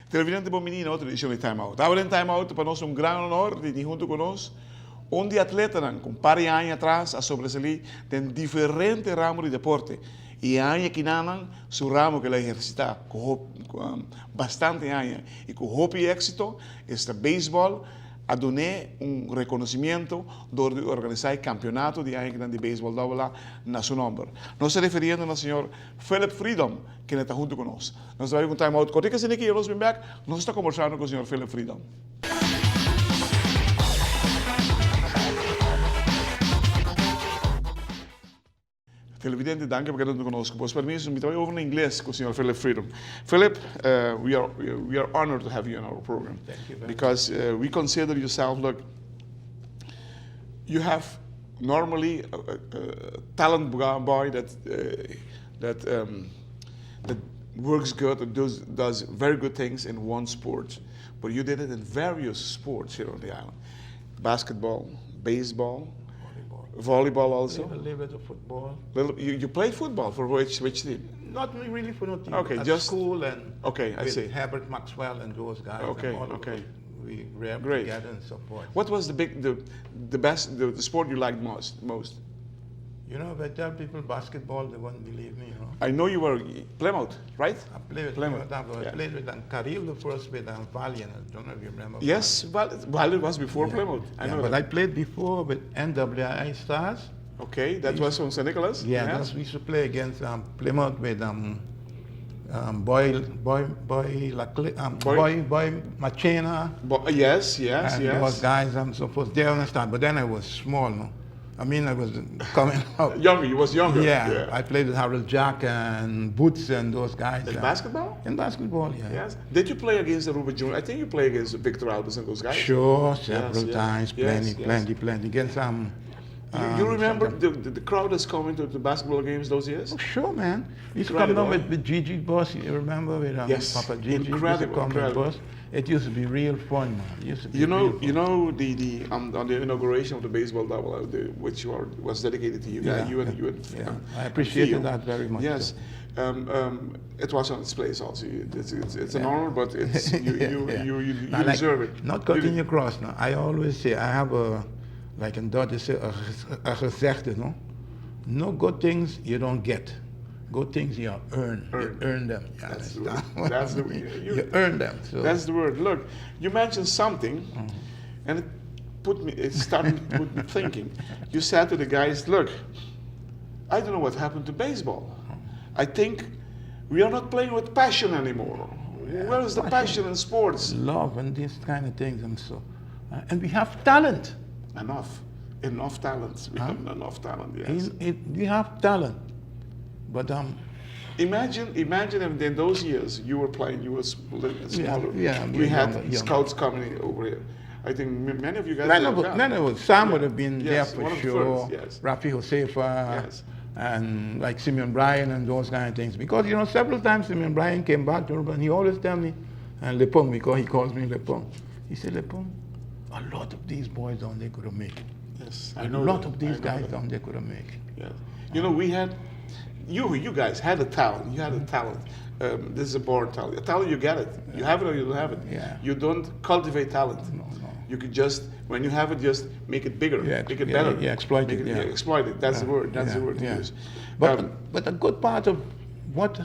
Televidente bom menino, outra edição de Time Out. Agora em Time Out, para nós um grande honor de junto conosco, onde atleta, com um par de anos atrás, a sobresair em diferentes ramos de deporte. E anos que não, seu ramo que ele exercita, com bastante anos, e com hope e êxito, este beisebol, a donar um reconhecimento de organizar campeonato de anos de beisebol na seu nome. Nós se referindo ao senhor Philip Freedom, que está junto conosco. Nós vamos com um time out. Quando você aqui, nós vamos back, nós estamos conversando com o senhor Philip Freedom. Televidente, danke porque estão conosco. Por permiso, me trabalho over em inglês com o senhor Philip Freedom. Philip, we are honored to have you in our program. Thank you very because we consider yourself, look, you have normally a talent boy that works good and does very good things in one sport, but you did it in various sports here on the island: basketball, baseball, volleyball also. A little bit of football. You played football for which team? Not really for no team. Okay, at just school and okay. I with see. Herbert Maxwell and those guys. Okay, and all of okay. us, we rap Great. together and so forth. What was the best sport you liked most? You know, if I tell people basketball, they won't believe me. You know. I know you were Plymouth, right? I played with Plymouth, I yeah. played with Karil the first with Valiant. I don't know if you remember. Yes, well, it was before Yeah. Plymouth. I Yeah, know but that. I played before with NWI Stars. Okay, that was from St. Nicholas? Yeah, Yes. we used to play against Plymouth with Boy Machina. Yes, And yes. those guys and so forth. They understand, but then I was small, no? I mean, I was coming up. Younger, you was younger. Yeah, I played with Harold Jack and Boots and those guys. In basketball? In basketball, yeah. Yes. Did you play against the Ruben Jr.? I think you played against Victor Albus and those guys. Sure, several Yes, times, yes, plenty, yes. plenty. Against some. You remember the crowd that's coming to the basketball games those years? Oh, sure, man. We used to come down Incredible, with Gigi Boss, you remember, with Yes, Papa Gigi. Used to incredible, come with incredible. Boss. It used to be real fun, man. It used to be You know, real fun. the on the inauguration of the baseball double, which was dedicated to you guys. Yeah, yeah. I appreciated Theo. that very much. Yes, it was on its place also. It's an honor, but it's you Now, like, deserve it. Not cutting you across. Now, I always say I have like in Dutch, they say a gezegde, no? No good things you don't get. Good things you earn. You earn them. You That's understand the- what that's I the- mean? you- You earn them. So. That's the word. Look, you mentioned something, and it started to put me thinking. You said to the guys, "Look, I don't know what happened to baseball. I think we are not playing with passion anymore. Where is the passion in sports? Love and these kind of things. And so, and we have talent. Enough talent. We have enough talent. Yes. We have talent, but Imagine if in those years you were playing, you were smaller. yeah, we had younger. scouts coming over here. I think many of you guys. none of us. Sam would Yeah. have been Yes, there one for of the sure. first, yes. Rafi Josefa, Yes. and like Simeon Bryan and those kind of things. Because you know, several times Simeon Bryan came back to Urban. He always tell me, and Lepong, because he calls me Lepong. He said, Lepong, a lot of these boys down there could have made it. Yes, A lot of these guys down there could have made it. Yes. You know, we had, you guys had a talent. You had a talent. This is a born talent. A talent, you get it. You have it or you don't have it. Yeah. You don't cultivate talent. No. You could just, when you have it, just make it bigger, Yeah, make it yeah, better. yeah, exploit Make it, yeah. exploit it. That's the word. That's the Yeah, word to yeah. use. But a good part of what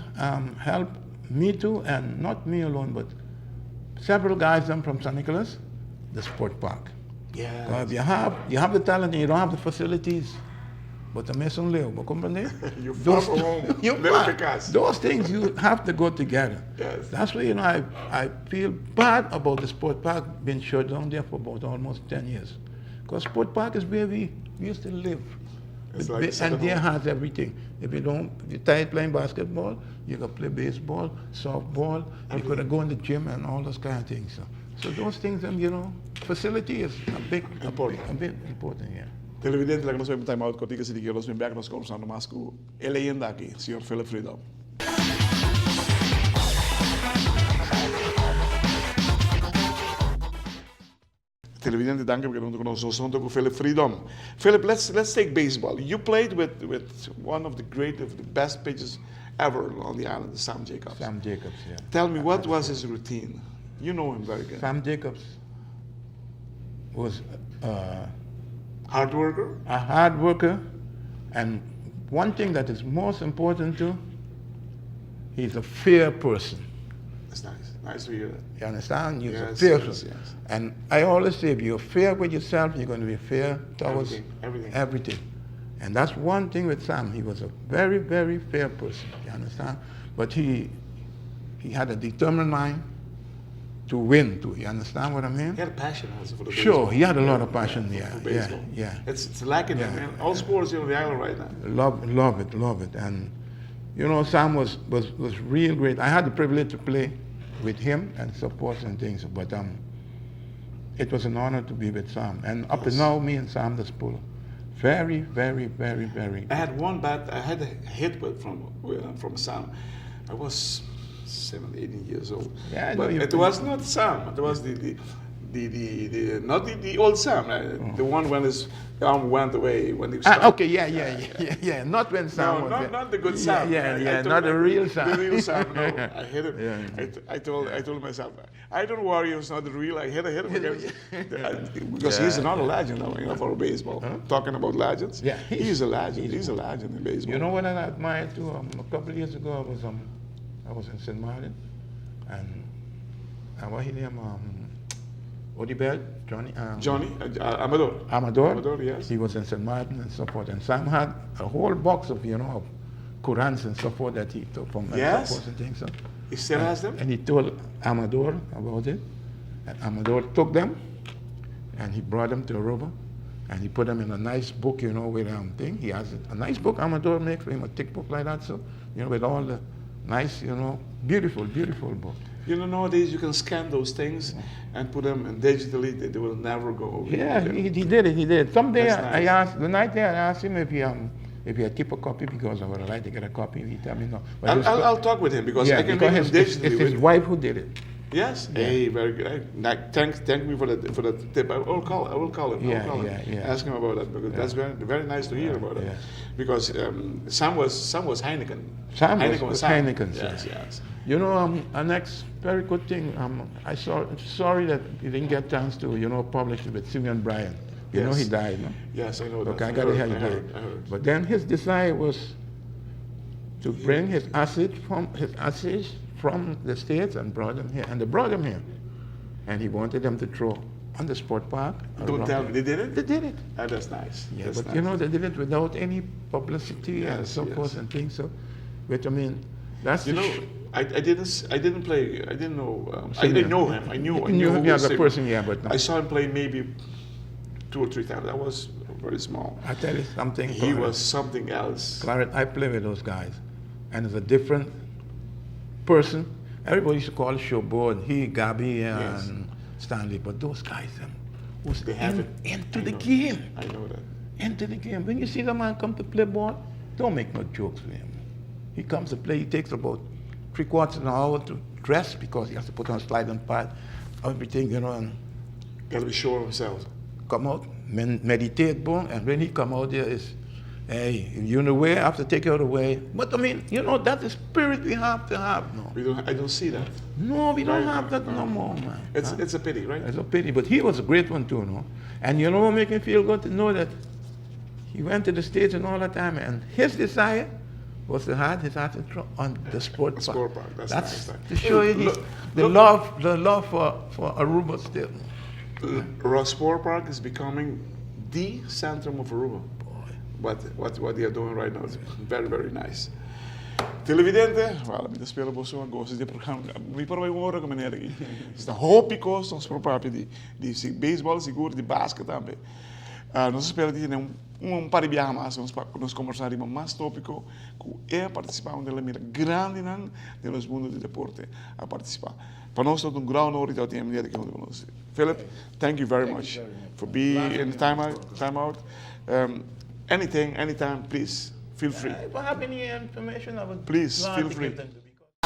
helped me too, and not me alone, but several guys from St. Nicholas, the sport park. Yeah. If you have the talent and you don't have the facilities, but the maison leo, comprende? You're far from home. You're Little far. Picasso. Those things you have to go together. Yes. That's why you know I feel bad about the sport park being shut down there for about almost 10 years, because sport park is where we used to live. It's like And second there home. has everything. If you're tired playing basketball, you can play baseball, softball, you could go in the gym and all those kind of things. So those things, you know, facility is a bit important, yeah. Televidente, que nós vamos time out, contigo, se diga, nós vamos back, nós conversando mais com ele ainda aqui, Sr. Philip Freedom. Televidente, dank u wel voor ons zondag voor Philip Freedom. Philip, let's take baseball. You played with one of the best pitchers ever on the island, Sam Jacobs. Sam Jacobs, yeah. Tell me, what was his routine? You know him very good. Sam Jacobs was Hard worker? a hard worker, and one thing that is most important too, he's a fair person. That's nice. Nice to hear that. You understand? He's a Yes, fair yes, person. yes. And I always say, if you're fair with yourself, you're going to be fair towards Everything. And that's one thing with Sam. He was a very, very fair person. You understand? But he had a determined mind to win too. You understand what I mean? He had a passion also for the Sure, baseball. he had a lot of passion. for Yeah, baseball. yeah. It's lacking in all sports here on the island right now. Love it. And you know, Sam was real great. I had the privilege to play with him and support and things, but it was an honor to be with Sam. And up to now, me and Sam just pull very, very, very, very. I had a hit from Sam. I was 17, 18 years old. Yeah, I but know it was not Sam. It was not the old Sam. The one when his arm went away when he was. Okay, yeah. Not when Sam No, was not the good Sam. Yeah, not the real Sam. The real Sam. No, I hit him. Yeah. I told myself, I don't worry, it's not the real. I hit him again because he's another legend, for baseball. Huh? Talking about legends. Yeah, he's a legend. He's a legend in baseball. You know what I admired too? A couple of years ago, I was in St. Martin, and what his name? Odibel, Johnny Amador. Amador, yes. He was in St. Martin and so forth. And Sam had a whole box of, of Qurans and so forth that he took from Yes. so forth and things. So. He still has them? And he told Amador about it. And Amador took them and he brought them to Aruba. And he put them in a nice book, with thing. He has a nice book Amador makes for him, a thick book like that. So, with all the nice, beautiful, beautiful book. Nowadays you can scan those things and put them in digitally. They will never go away. Yeah, he did it. He did. Someday That's nice. I asked the night there. I asked him if he keep a copy because I would like to get a copy. He told me no. But I'll talk with him because I can make because him digitally. it's his wife who did it. Yes. Yeah. Hey, very good. Thank me for the tip. I will call him. Yeah. Ask him about that because that's very nice to hear about it. Yeah. Because Sam was Heineken. Sam was Heineken. Yes. A next very good thing. Sorry that you didn't get a chance to publish it with Simeon Bryan. Yes. He died. No? Yes, I know that. Okay, I got to hear he died. I heard. But then his desire was to bring his ashes from the States and brought them here. And they brought them here. And he wanted them to throw on the sport park. Don't tell me, they did it? They did it. That's nice. Yeah, that's but nice. They did it without any publicity and so forth and things. So, which that's I didn't play. I didn't know. I Simeon. didn't know him. I knew him. Yeah, the person, but no. I saw him play maybe 2 or 3 times. I was very small. I tell you something. He was something else. Claret, I play with those guys, and it's a different person. Everybody used to call Showboard, Gabi, and Stanley, but those guys, They have it. into the game. I know that. Into the game. When you see the man come to play ball, don't make no jokes with him. He comes to play, he takes about 3/4 of an hour to dress because he has to put on sliding pad, everything, and Got to be sure of himself. come out, meditate, boom, and when he come out there, hey, you're in the way, I have to take you out of the way. But that's the spirit we have to have, no. I don't see that. No, we don't have that no more, man. It's a pity, right? It's a pity, but he was a great one too, no? And what make me feel good to know that he went to the States and all that time, and his desire was to have his heart on the sport park. Sport park, that's nice. To show you the love for Aruba still. Ross Sport Park is becoming the centrum of Aruba. What they are doing right now is very, very nice. Televidente, vale, mi spelen bosso a gosto de programa. Mi por vai ora come nere aqui. Sta hopi costo os proprio di baseball seguro, di basket também. Nós esperamos que par de viajar mais, nós conversaremos mais tópico que é participar de uma grande de los mundos de deporte a participar. Para nós é grande honor e ter a aqui conosco. Philip, thank you very much for being in the time out. Anytime, please feel free. If I have any information, I would Please, glad feel to free. give them to